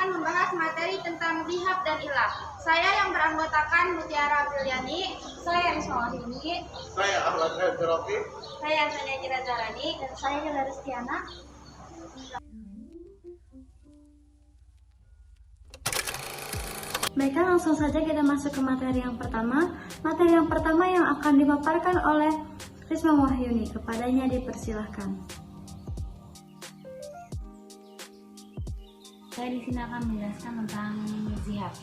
akan membahas materi tentang dhihab dan ilah. Saya yang beranggotakan Mutiara Apriliani, saya Risma Wahyuni, saya Ahmad Rofi, saya Sania Jiradzarani, dan saya Yula Rustiana. Baiklah, langsung saja kita masuk ke materi yang pertama. Materi yang pertama yang akan dipaparkan oleh Risma Wahyuni. Kepadanya dipersilahkan. Saya di sini akan menjelaskan tentang zihab.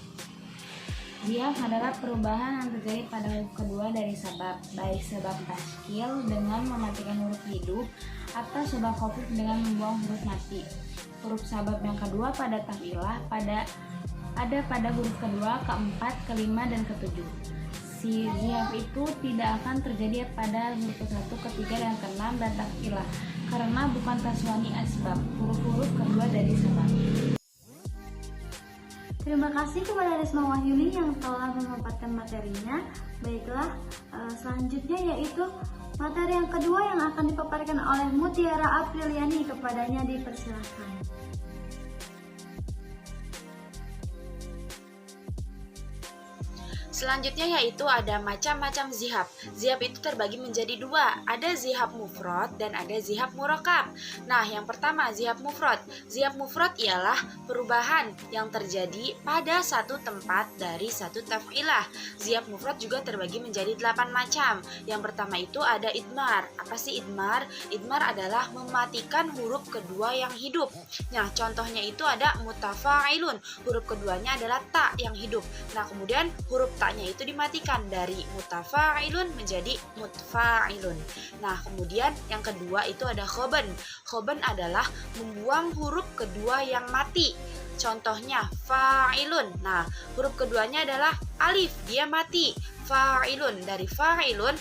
Zihab adalah perubahan yang terjadi pada huruf kedua dari sebab, baik sebab tashkil dengan mematikan huruf hidup atau sebab khafif dengan membuang huruf mati. Huruf sabab yang kedua pada tafilah ada pada huruf kedua, keempat, kelima, dan ketujuh. Si zihab itu tidak akan terjadi pada huruf ke-1, ketiga, dan ke-6 dan tafilah karena bukan taswani asbab, huruf-huruf kedua dari sebab. Terima kasih kepada Risma Wahyuni yang telah memaparkan materinya. Baiklah, selanjutnya yaitu materi yang kedua yang akan dipaparkan oleh Mutiara Apriliani. Kepadanya dipersilahkan. Selanjutnya yaitu ada macam-macam zihab. Zihab itu terbagi menjadi dua, ada zihab mufrad dan ada zihab murakab. Nah, yang pertama zihab mufrad. Zihab mufrad ialah perubahan yang terjadi pada satu tempat dari satu taf'ilah. Zihab mufrad juga terbagi menjadi 8 macam. Yang pertama itu ada idmar. Apa sih idmar? Idmar adalah mematikan huruf kedua yang hidup. Nah, contohnya itu ada mutafa'ilun. Huruf keduanya adalah ta yang hidup. Nah, kemudian huruf ta-nya itu dimatikan dari mutafa'ilun menjadi mutfa'ilun. Nah, kemudian yang kedua itu ada khoban. Khoban adalah membuang huruf kedua yang mati. Contohnya fa'ilun. Nah, huruf keduanya adalah alif, dia mati. Fa'ilun, dari fa'ilun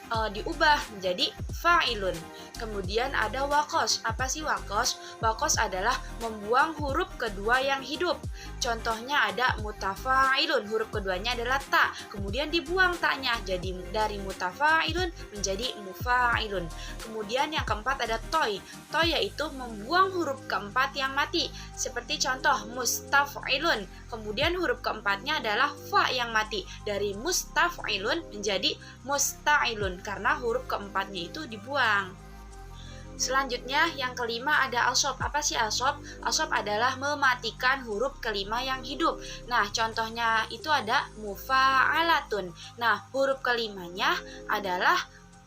diubah menjadi fa'ilun. Kemudian ada wakos. Apa sih wakos? Wakos adalah membuang huruf kedua yang hidup. Contohnya ada mutafa'ilun, huruf keduanya adalah ta, kemudian dibuang ta-nya, jadi dari mutafa'ilun menjadi mufa'ilun. Kemudian yang keempat ada toy. Toy yaitu membuang huruf keempat yang mati, seperti contoh mustaf'ilun, kemudian huruf keempatnya adalah fa yang mati, dari mustaf'ilun menjadi musta'ilun karena huruf keempatnya itu dibuang. Selanjutnya yang kelima ada alsob. Apa sih alsob? Alsob adalah mematikan huruf kelima yang hidup. Nah, contohnya itu ada mufa'alatun. Nah, huruf kelimanya adalah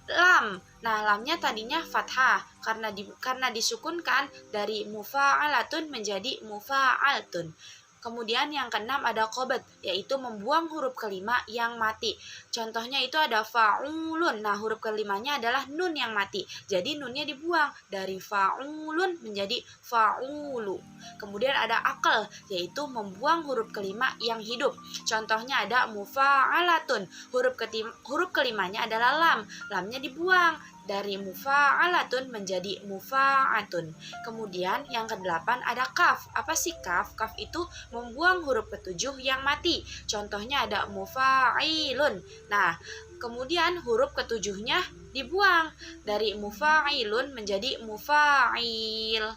lam. Nah, lamnya tadinya fathah karena disukunkan dari mufa'alatun menjadi mufa'altun. Kemudian yang keenam ada qobat, yaitu membuang huruf kelima yang mati. Contohnya itu ada fa'ulun. Nah, huruf kelimanya adalah nun yang mati. Jadi nunnya dibuang dari fa'ulun menjadi fa'ulu. Kemudian ada akal, yaitu membuang huruf kelima yang hidup. Contohnya ada mufa'alatun. Huruf kelimanya adalah lam. Lamnya dibuang dari mufa'alatun menjadi mufa'atun. Kemudian yang kedelapan ada kaf. Apa sih kaf? Kaf itu membuang huruf ketujuh yang mati. Contohnya ada mufa'ilun. Nah, kemudian huruf ketujuhnya dibuang dari mufa'ilun menjadi mufa'il.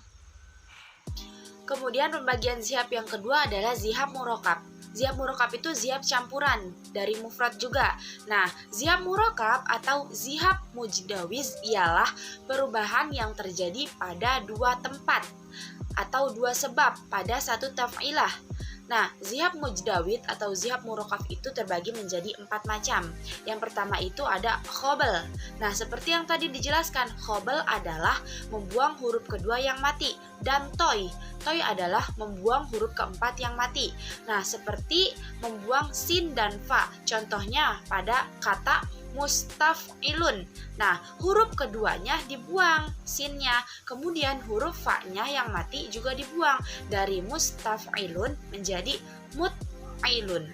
Kemudian pembagian zihab yang kedua adalah zihab murakab. Zihab murakab itu zihab campuran dari mufrad juga. Nah, zihab murakab atau zihab mujdawiz ialah perubahan yang terjadi pada dua tempat atau dua sebab pada satu taf'ilah. Nah, zihab mujdawid atau zihab murakab itu terbagi menjadi 4 macam. Yang pertama itu ada khobel. Nah, seperti yang tadi dijelaskan, khobel adalah membuang huruf kedua yang mati. Dan toy. Toy adalah membuang huruf keempat yang mati. Nah, seperti membuang sin dan fa. Contohnya pada kata mustaf'ilun. Nah, huruf keduanya dibuang, sinnya. Kemudian huruf fa-nya yang mati juga dibuang dari mustaf'ilun menjadi mut'ilun.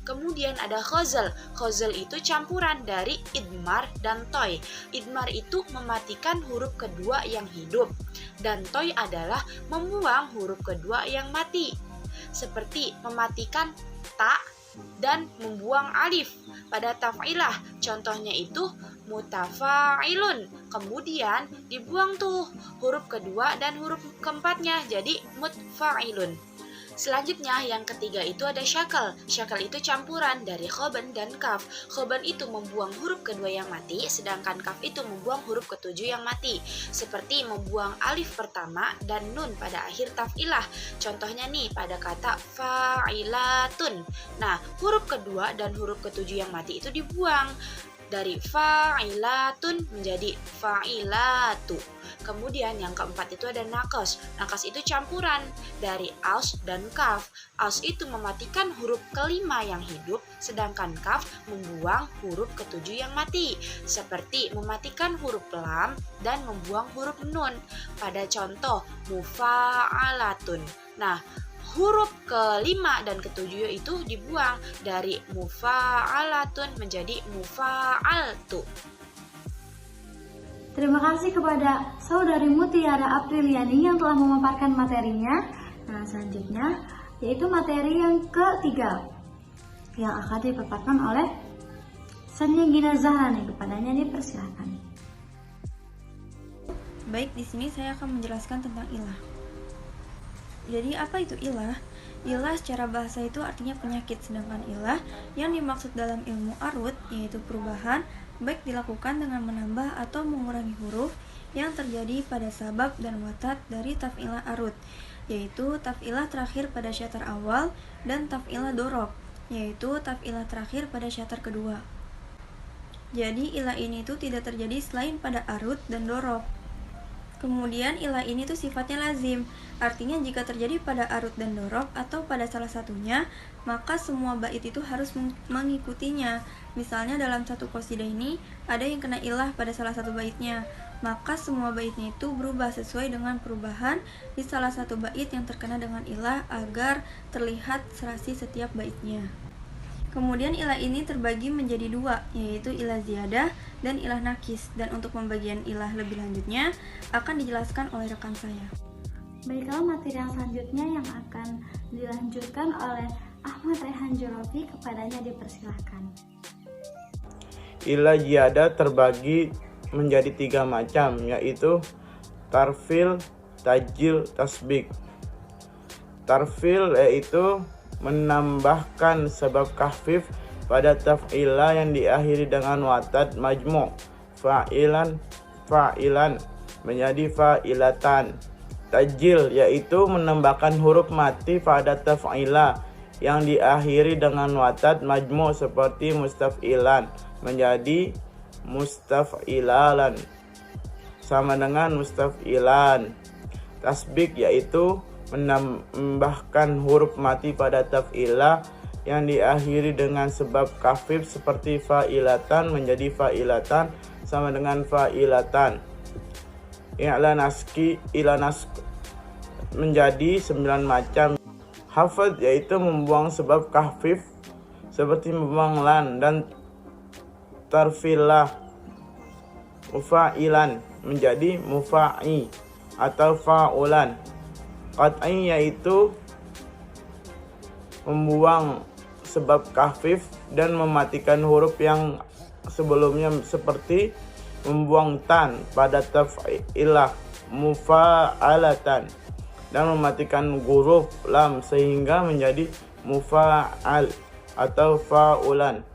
Kemudian ada khozal. Khozal itu campuran dari idmar dan toy. Idmar itu mematikan huruf kedua yang hidup. Dan toy adalah membuang huruf kedua yang mati. Seperti mematikan ta dan membuang alif pada taf'ilah. Contohnya itu mutafa'ilun. Kemudian dibuang tuh huruf kedua dan huruf keempatnya jadi mutfa'ilun. Selanjutnya yang ketiga itu ada syakal. Syakal itu campuran dari khoban dan kaf. Khoban itu membuang huruf kedua yang mati, sedangkan kaf itu membuang huruf ketujuh yang mati. Seperti membuang alif pertama dan nun pada akhir taf'ilah. Contohnya nih pada kata fa'ilatun. Nah, huruf kedua dan huruf ketujuh yang mati itu dibuang. Dari fa'ilatun menjadi fa'ilatu. Kemudian yang keempat itu ada nakos. Nakos itu campuran dari aus dan kaf. Aus itu mematikan huruf kelima yang hidup, sedangkan kaf membuang huruf ketujuh yang mati. Seperti mematikan huruf lam dan membuang huruf nun. Pada contoh mufa'alatun. Nah, huruf kelima dan ketujuh itu dibuang dari mufa'alatun menjadi mufa'altu. Terima kasih kepada saudari Mutiara Apriliani yang telah memaparkan materinya. Nah, selanjutnya yaitu materi yang ketiga yang akan dipaparkan oleh Sania Gina Zahrani. Kepadanya dipersilakan. Baik, di sini saya akan menjelaskan tentang ilah. Jadi apa itu ilah? Ilah secara bahasa itu artinya penyakit, sedangkan ilah yang dimaksud dalam ilmu arut yaitu perubahan baik dilakukan dengan menambah atau mengurangi huruf yang terjadi pada sabab dan watat dari taf'ilah arut, yaitu taf'ilah terakhir pada syatar awal dan taf'ilah dorob, yaitu taf'ilah terakhir pada syatar kedua. Jadi ilah ini tuh tidak terjadi selain pada arut dan dorob. Kemudian ilah ini tuh sifatnya lazim, artinya jika terjadi pada arut dan dorob atau pada salah satunya, maka semua bait itu harus mengikutinya. Misalnya dalam satu qasidah ini ada yang kena ilah pada salah satu baitnya, maka semua baitnya itu berubah sesuai dengan perubahan di salah satu bait yang terkena dengan ilah agar terlihat serasi setiap baitnya. Kemudian ilah ini terbagi menjadi dua, yaitu ilah ziyadah dan ilah nakis. Dan untuk pembagian ilah lebih lanjutnya akan dijelaskan oleh rekan saya. Baiklah, materi yang selanjutnya yang akan dilanjutkan oleh Ahmad Rehan Jorofi. Kepadanya dipersilahkan. Ilah ziyadah terbagi menjadi 3 macam, yaitu tarfil, tajil, tasbik. Tarfil yaitu menambahkan sebab khafif pada taf'ilah yang diakhiri dengan watad majmu', fa'ilan, fa'ilan menjadi fa'ilatan. Tajil yaitu menambahkan huruf mati pada taf'ilah yang diakhiri dengan watad majmu' seperti mustaf'ilan menjadi mustaf'ilalan sama dengan mustaf'ilan. Tasbik yaitu menambahkan huruf mati pada taf'ilah yang diakhiri dengan sebab khafif seperti fa'ilatan menjadi fa'ilatan sama dengan fa'ilatan. Ilanas menjadi 9 macam. Hafad yaitu membuang sebab khafif seperti membuang lan, dan tarfilah mufa'ilan menjadi mufa'i atau fa'ulan. Qat'i yaitu membuang sebab khafif dan mematikan huruf yang sebelumnya seperti membuang tan pada taf'ilah mufa'alatan dan mematikan huruf lam sehingga menjadi mufa'al atau fa'ulan.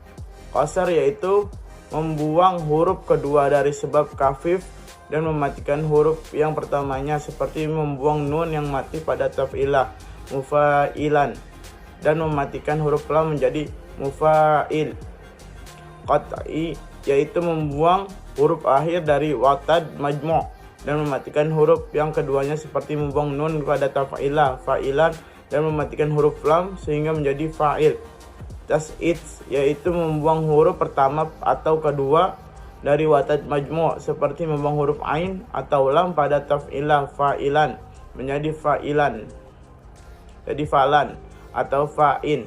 Qasar yaitu membuang huruf kedua dari sebab khafif dan mematikan huruf yang pertamanya seperti membuang nun yang mati pada taf'ilah mufa'ilan dan mematikan huruf lam menjadi mufa'il. Qat'i yaitu membuang huruf akhir dari watad majmu' dan mematikan huruf yang keduanya seperti membuang nun pada taf'ilah fa'ilan dan mematikan huruf lam sehingga menjadi fa'il. Tas'id yaitu membuang huruf pertama atau kedua dari watad majmu' seperti membuang huruf ain atau lam pada taf'ilah fa'ilan menjadi fa'ilan, jadi falan atau fa'in.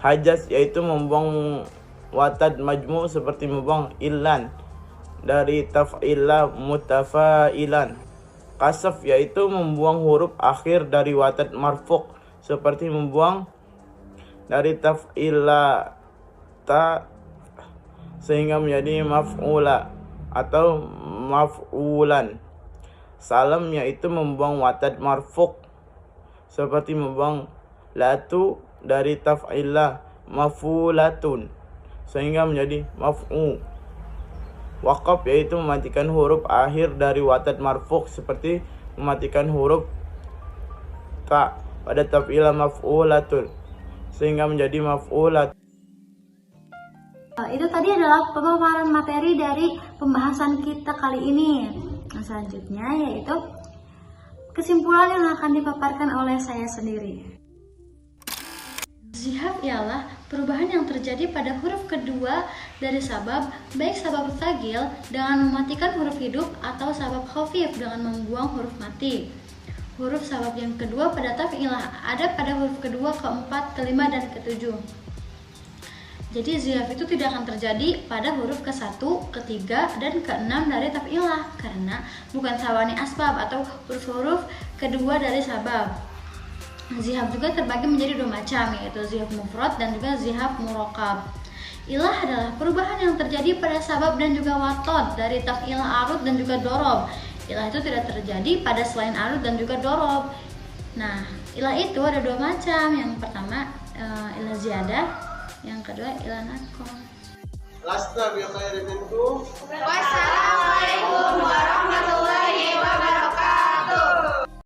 Hajaz yaitu membuang watad majmu' seperti membuang ilan dari taf'ilah mutafa'ilan. Kasaf yaitu membuang huruf akhir dari watad marfu' seperti membuang dari taf'ilah ta sehingga menjadi maf'ula atau maf'ulan. Salam yaitu membuang watad marfu' seperti membuang latu dari taf'ilah mafulatun sehingga menjadi maf'u. Waqaf yaitu mematikan huruf akhir dari watat marfu' seperti mematikan huruf ta pada taf'ilah maf'ulatun sehingga menjadi maf'ulat. Itu tadi adalah pemaparan materi dari pembahasan kita kali ini. Nah, selanjutnya yaitu kesimpulan yang akan dipaparkan oleh saya sendiri. Zihab ialah perubahan yang terjadi pada huruf kedua dari sabab, baik sabab tsagil dengan mematikan huruf hidup atau sabab khafif dengan membuang huruf mati. Huruf sabab yang kedua pada taf'ilah ada pada huruf kedua, keempat, kelima, dan ketujuh. Jadi zihab itu tidak akan terjadi pada huruf ke-1, ke-3, dan ke-6 dari taf'ilah karena bukan sawani asbab atau huruf-huruf kedua dari sabab. Zihab juga terbagi menjadi dua macam, yaitu zihab mufrad dan juga zihab murokab. Ilah adalah perubahan yang terjadi pada sabab dan juga watod dari taf'ilah arud dan juga dorob. Ilah itu tidak terjadi pada selain arud dan juga dorob. Nah, ilah itu ada dua macam. Yang pertama ilah ziyadah, yang kedua ilah nakom. Lasta bi khairin minkum. Wassalamualaikum warahmatullahi